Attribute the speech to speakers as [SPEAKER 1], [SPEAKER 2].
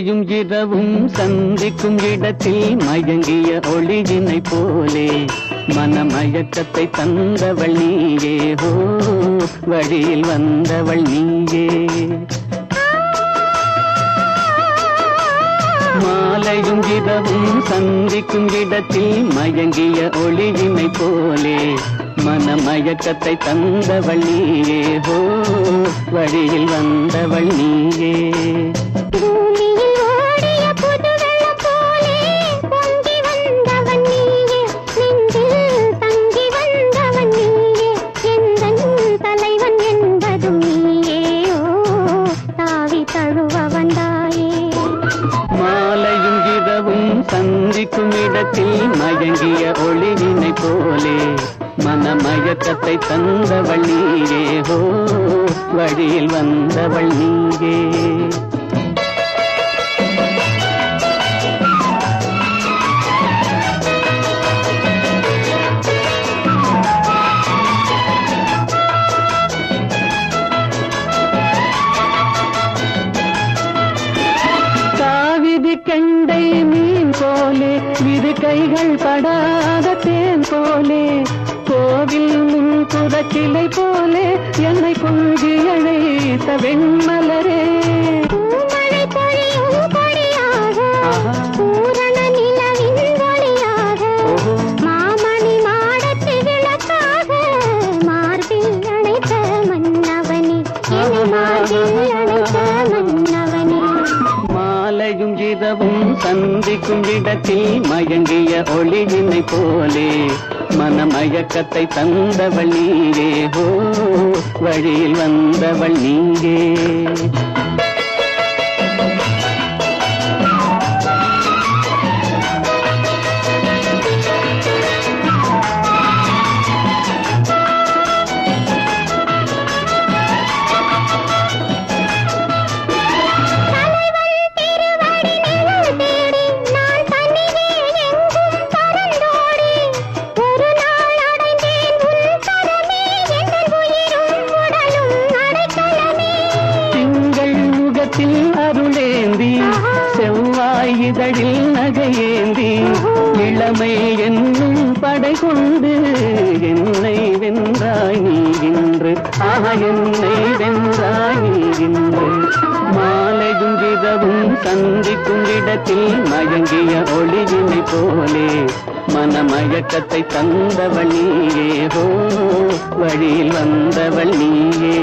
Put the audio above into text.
[SPEAKER 1] மாலையும் இரவும் சந்திக்கும் இடத்தில் மயங்கிய ஒளியினை போலே மனமயக்கத்தை தந்தவள் நீயே ஹோ வழியில் வந்தவள் நீயே. மாலையும் இரவும் சந்திக்கும் இடத்தில் மயங்கிய ஒளியினை போலே மனமயக்கத்தை தந்தவள் நீயே ஹோ வழியில் வந்தவள் நீயே. மாலையும் இரவும் சந்திக்கும் இடத்தில் மயங்கிய ஒளியினை போலே மனமயக்கத்தை தந்தவள் நீயே ஹோ வழியில் வந்தவள் நீயே. கெண்டை மீன் போலே இரு கைகள் படாத தேன் போலே கோவில் முன்புற கிளை போலே என்னை கொஞ்சி அழைத்த வெண்மலரே. மாமணி மாடத்து விளக்காக மார்பில் அழைத்த மன்னவனே மன்னவனே. மாலையும் இரவும் சந்திக்கும் இடத்தில் மயங்கிய ஒளியினை போலே மனமயக்கத்தை தந்தவள் நீயே ஹோ வழியில் வந்தவள் நீயே. அருளேந்தி செவ்வாய் இதழில் நகையேந்தி இளமை என்னும் படை கொண்டு என்னை வென்றாய் நீ இன்று என்னை வென்றாய் நீ இன்று. மாலையும் இரவும் சந்திக்கும் இடத்தில் மயங்கிய ஒளியினை போலே மனமயக்கத்தை தந்தவள் நீயே ஹோ வழியில் வந்தவள் நீயே.